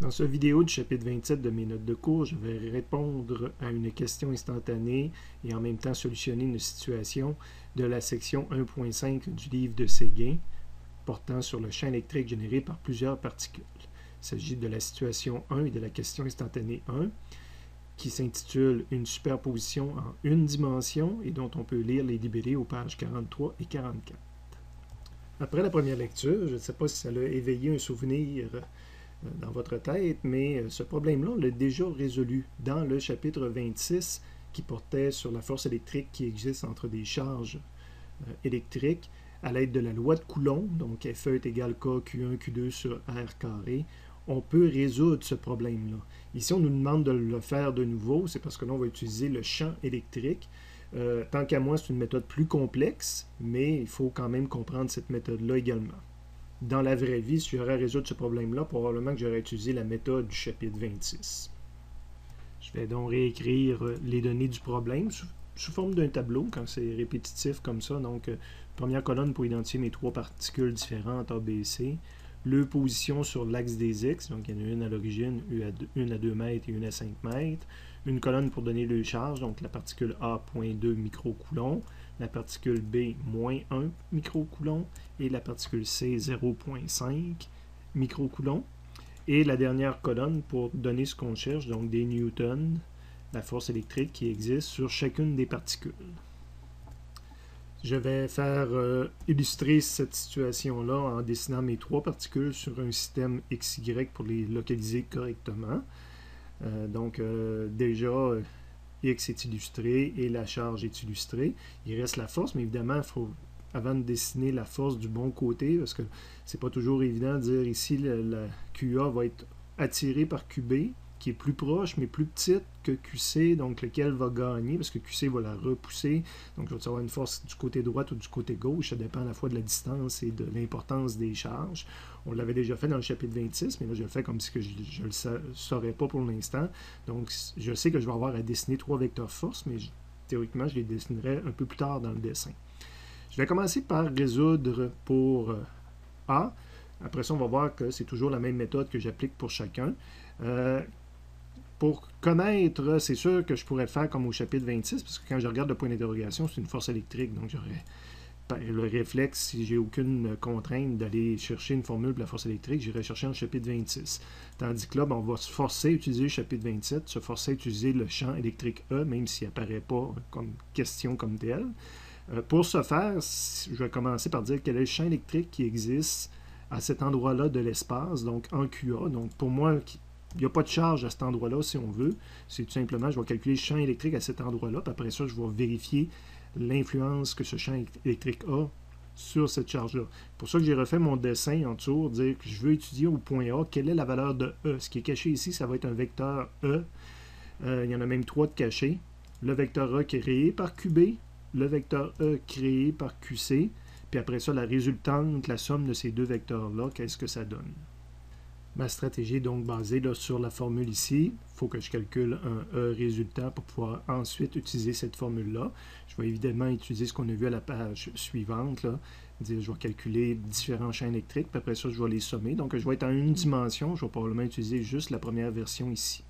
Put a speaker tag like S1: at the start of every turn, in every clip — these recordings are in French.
S1: Dans cette vidéo du chapitre 27 de mes notes de cours, je vais répondre à une question instantanée et en même temps solutionner une situation de la section 1.5 du livre de Séguin portant sur le champ électrique généré par plusieurs particules. Il s'agit de la situation 1 et de la question instantanée 1 qui s'intitule « Une superposition en une dimension » et dont on peut lire les libellés aux pages 43 et 44. Après la première lecture, je ne sais pas si ça a éveillé un souvenir dans votre tête, mais ce problème-là, on l'a déjà résolu dans le chapitre 26 qui portait sur la force électrique qui existe entre des charges électriques à l'aide de la loi de Coulomb, donc Fe est égal K, Q1, Q2 sur R carré. On peut résoudre ce problème-là. Ici, on nous demande de le faire de nouveau, c'est parce que là, on va utiliser le champ électrique. Tant qu'à moi, c'est une méthode plus complexe, mais il faut quand même comprendre cette méthode-là également. Dans la vraie vie, si j'aurais à résoudre ce problème-là, probablement que j'aurais utilisé la méthode du chapitre 26. Je vais donc réécrire les données du problème sous forme d'un tableau, quand c'est répétitif comme ça. Donc, première colonne pour identifier mes trois particules différentes, A, B, C. Le position sur l'axe des X, donc il y en a une à l'origine, une à 2 mètres et une à 5 mètres. Une colonne pour donner le charge, donc la particule A, 0.2 microcoulomb, la particule B, moins 1 microcoulomb, et la particule C, 0.5 microcoulomb. Et la dernière colonne pour donner ce qu'on cherche, donc des newtons, la force électrique qui existe sur chacune des particules. Je vais faire illustrer cette situation-là en dessinant mes trois particules sur un système XY pour les localiser correctement. Déjà, X est illustré et la charge est illustrée. Il reste la force, mais évidemment, il faut, avant de dessiner la force du bon côté, parce que c'est pas toujours évident de dire ici la QA va être attirée par QB, qui est plus proche, mais plus petite que QC, donc lequel va gagner, parce que QC va la repousser. Donc, je vais avoir une force du côté droit ou du côté gauche. Ça dépend à la fois de la distance et de l'importance des charges. On l'avait déjà fait dans le chapitre 26, mais là, je le fais comme si je ne le saurais pas pour l'instant. Donc, je sais que je vais avoir à dessiner trois vecteurs force, mais théoriquement, je les dessinerai un peu plus tard dans le dessin. Je vais commencer par résoudre pour A. Après ça, on va voir que c'est toujours la même méthode que j'applique pour chacun. Pour connaître, c'est sûr que je pourrais le faire comme au chapitre 26, parce que quand je regarde le point d'interrogation, c'est une force électrique, donc j'aurais le réflexe, si j'ai aucune contrainte d'aller chercher une formule pour la force électrique, j'irai chercher dans le chapitre 26. Tandis que là, on va se forcer à utiliser le chapitre 27, se forcer à utiliser le champ électrique E, même s'il n'apparaît pas comme question comme tel. Pour ce faire, je vais commencer par dire quel est le champ électrique qui existe à cet endroit-là de l'espace, donc en QA. Donc pour moi, il n'y a pas de charge à cet endroit-là, si on veut. C'est tout simplement, je vais calculer le champ électrique à cet endroit-là, puis après ça, je vais vérifier l'influence que ce champ électrique a sur cette charge-là. C'est pour ça que j'ai refait mon dessin en dessous, dire que je veux étudier au point A quelle est la valeur de E. Ce qui est caché ici, ça va être un vecteur E. Il y en a même trois de cachés. Le vecteur E créé par QB, le vecteur E créé par QC, puis après ça, la résultante, la somme de ces deux vecteurs-là, qu'est-ce que ça donne? Ma stratégie est donc basée là, sur la formule ici. Il faut que je calcule un E résultant pour pouvoir ensuite utiliser cette formule-là. Je vais évidemment utiliser ce qu'on a vu à la page suivante. Là. Dire, je vais calculer différents champs électriques, puis après ça, je vais les sommer. Donc, je vais être en une dimension. Je vais probablement utiliser juste la première version ici.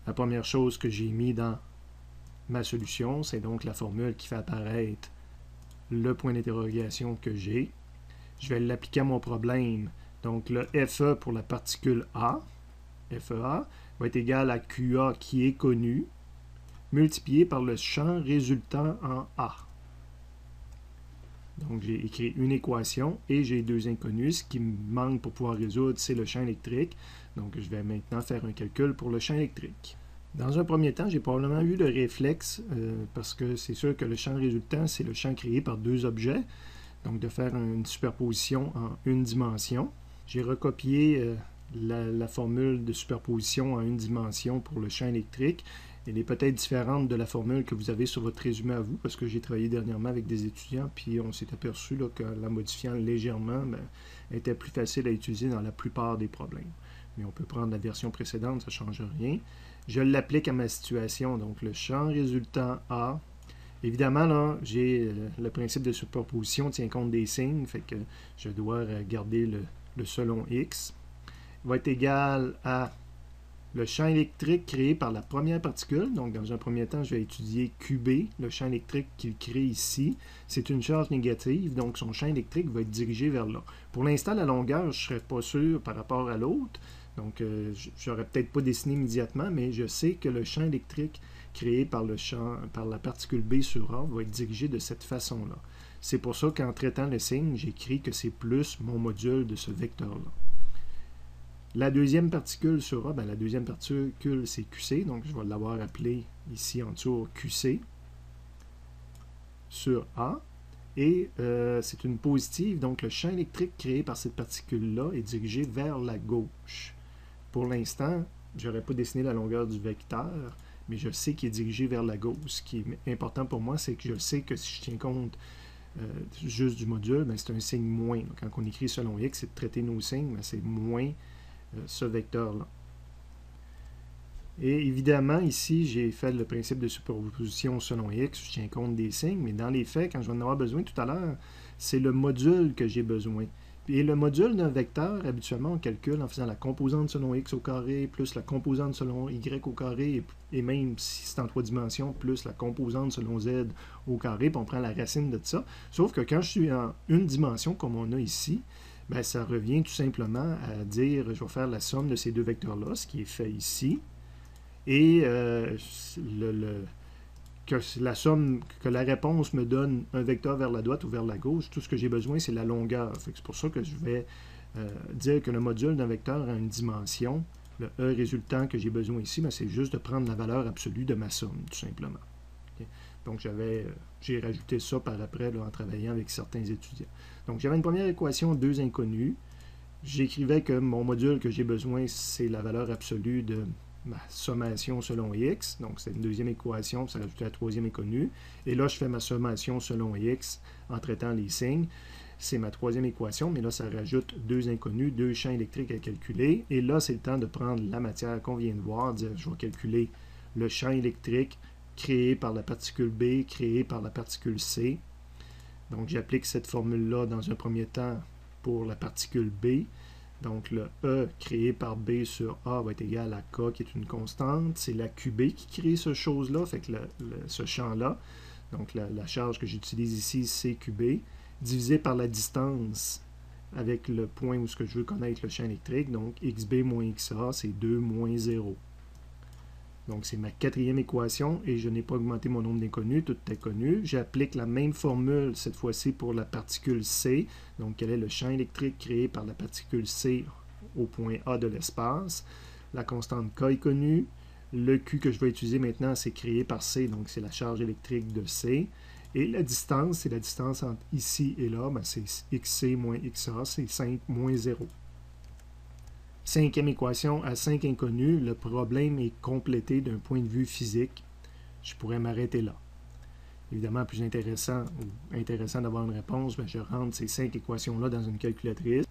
S1: La première chose que j'ai mis dans ma solution, c'est donc la formule qui fait apparaître le point d'interrogation que j'ai. Je vais l'appliquer à mon problème. Donc, le FE pour la particule A, FEA, va être égal à QA qui est connu, multiplié par le champ résultant en A. Donc, j'ai écrit une équation et j'ai deux inconnus. Ce qui me manque pour pouvoir résoudre, c'est le champ électrique. Donc, je vais maintenant faire un calcul pour le champ électrique. Dans un premier temps, j'ai probablement eu le réflexe, parce que c'est sûr que le champ résultant, c'est le champ créé par deux objets. Donc, de faire une superposition en une dimension. J'ai recopié la formule de superposition en une dimension pour le champ électrique. Elle est peut-être différente de la formule que vous avez sur votre résumé à vous, parce que j'ai travaillé dernièrement avec des étudiants, puis on s'est aperçu là, que la modifiant légèrement, elle était plus facile à utiliser dans la plupart des problèmes. Mais on peut prendre la version précédente, ça ne change rien. Je l'applique à ma situation, donc le champ résultant A. Évidemment, là, j'ai le principe de superposition tient compte des signes, fait que je dois garder le selon X. va être égal à le champ électrique créé par la première particule. Donc, dans un premier temps, je vais étudier QB, le champ électrique qu'il crée ici. C'est une charge négative, donc son champ électrique va être dirigé vers là. Pour l'instant, la longueur, je ne serais pas sûr par rapport à l'autre. Donc, je n'aurais peut-être pas dessiné immédiatement, mais je sais que le champ électrique créé par la particule B sur A va être dirigé de cette façon-là. C'est pour ça qu'en traitant le signe, j'écris que c'est plus mon module de ce vecteur-là. La deuxième particule sur A, la deuxième particule, c'est QC, donc je vais l'avoir appelé ici en dessous QC sur A. Et c'est une positive, donc le champ électrique créé par cette particule-là est dirigé vers la gauche. Pour l'instant, je n'aurais pas dessiné la longueur du vecteur, mais je sais qu'il est dirigé vers la gauche. Ce qui est important pour moi, c'est que je sais que si je tiens compte juste du module, c'est un signe moins. Donc, quand on écrit selon X, c'est de traiter nos signes, c'est moins ce vecteur-là. Et évidemment, ici, j'ai fait le principe de superposition selon X, je tiens compte des signes, mais dans les faits, quand je vais en avoir besoin tout à l'heure, c'est le module que j'ai besoin. Et le module d'un vecteur, habituellement, on calcule en faisant la composante selon X au carré, plus la composante selon Y au carré, et même si c'est en 3 dimensions, plus la composante selon Z au carré, puis on prend la racine de ça. Sauf que quand je suis en une dimension, comme on a ici, ça revient tout simplement à dire, je vais faire la somme de ces deux vecteurs-là, ce qui est fait ici, et que la somme, que la réponse me donne un vecteur vers la droite ou vers la gauche, tout ce que j'ai besoin, c'est la longueur. C'est pour ça que je vais dire que le module d'un vecteur a une dimension. Le E résultant que j'ai besoin ici, c'est juste de prendre la valeur absolue de ma somme, tout simplement. Okay? Donc, j'ai rajouté ça par après là, en travaillant avec certains étudiants. Donc, j'avais une première équation, deux inconnus. J'écrivais que mon module que j'ai besoin, c'est la valeur absolue de ma sommation selon X. Donc, c'est une deuxième équation, puis ça rajoute la troisième inconnue. Et là, je fais ma sommation selon X en traitant les signes. C'est ma troisième équation, mais là, ça rajoute deux inconnus, deux champs électriques à calculer. Et là, c'est le temps de prendre la matière qu'on vient de voir, dire je vais calculer le champ électrique créé par la particule B, créé par la particule C. Donc, j'applique cette formule-là dans un premier temps pour la particule B. Donc, le E créé par B sur A va être égal à K, qui est une constante. C'est la QB qui crée ce chose-là, fait que ce champ-là. Donc, la charge que j'utilise ici, c'est QB, divisé par la distance avec le point où ce que je veux connaître le champ électrique. Donc, XB moins XA, c'est 2 moins 0. Donc, c'est ma quatrième équation et je n'ai pas augmenté mon nombre d'inconnus, tout est connu. J'applique la même formule cette fois-ci pour la particule C. Donc, quel est le champ électrique créé par la particule C au point A de l'espace. La constante K est connue. Le Q que je vais utiliser maintenant, c'est créé par C, donc c'est la charge électrique de C. Et la distance, c'est la distance entre ici et là, c'est XC moins XA, c'est 5 moins 0. Cinquième équation à 5 inconnus, le problème est complété d'un point de vue physique. Je pourrais m'arrêter là. Évidemment, plus intéressant d'avoir une réponse, je rentre ces 5 équations-là dans une calculatrice.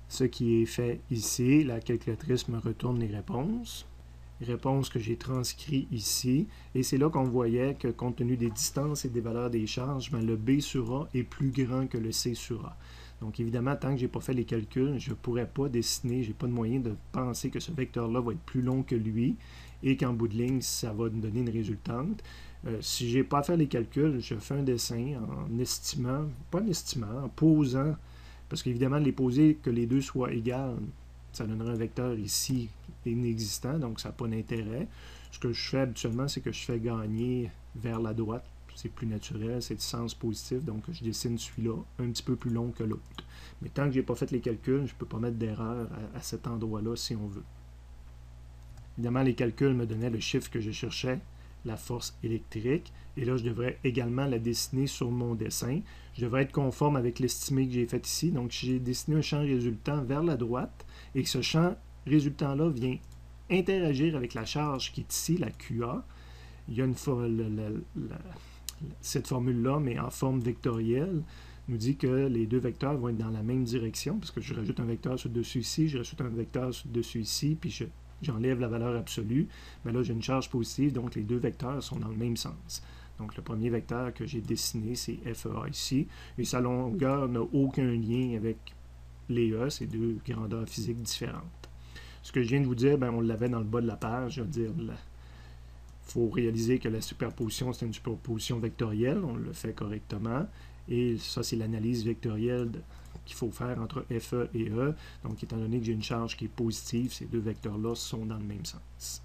S1: Ce qui est fait ici, la calculatrice me retourne les réponses. Réponse que j'ai transcrit ici. Et c'est là qu'on voyait que compte tenu des distances et des valeurs des charges, le B sur A est plus grand que le C sur A. Donc évidemment, tant que je n'ai pas fait les calculs, je ne pourrais pas dessiner, je n'ai pas de moyen de penser que ce vecteur-là va être plus long que lui et qu'en bout de ligne, ça va me donner une résultante. Si je n'ai pas à faire les calculs, je fais un dessin en estimant, pas en estimant, en posant, parce qu'évidemment, les poser que les deux soient égales, ça donnerait un vecteur ici inexistant, donc ça n'a pas d'intérêt. Ce que je fais habituellement, c'est que je fais gagner vers la droite. C'est plus naturel, c'est de sens positif, donc je dessine celui-là un petit peu plus long que l'autre. Mais tant que je n'ai pas fait les calculs, je ne peux pas mettre d'erreur à cet endroit-là si on veut. Évidemment, les calculs me donnaient le chiffre que je cherchais, la force électrique, et là, je devrais également la dessiner sur mon dessin. Je devrais être conforme avec l'estimé que j'ai fait ici, donc j'ai dessiné un champ résultant vers la droite, et que ce champ résultant-là vient interagir avec la charge qui est ici, la QA. Il y a cette formule-là, mais en forme vectorielle, nous dit que les deux vecteurs vont être dans la même direction, parce que je rajoute un vecteur sur le dessus ici, je rajoute un vecteur sur le dessus ici, puis j'enlève la valeur absolue. Mais là, j'ai une charge positive, donc les deux vecteurs sont dans le même sens. Donc, le premier vecteur que j'ai dessiné, c'est FEA ici, et sa longueur n'a aucun lien avec les E, c'est deux grandeurs physiques différentes. Ce que je viens de vous dire, on l'avait dans le bas de la page, je veux dire, il faut réaliser que la superposition, c'est une superposition vectorielle, on le fait correctement, et ça, c'est l'analyse vectorielle qu'il faut faire entre FE et E. Donc, étant donné que j'ai une charge qui est positive, ces deux vecteurs-là sont dans le même sens.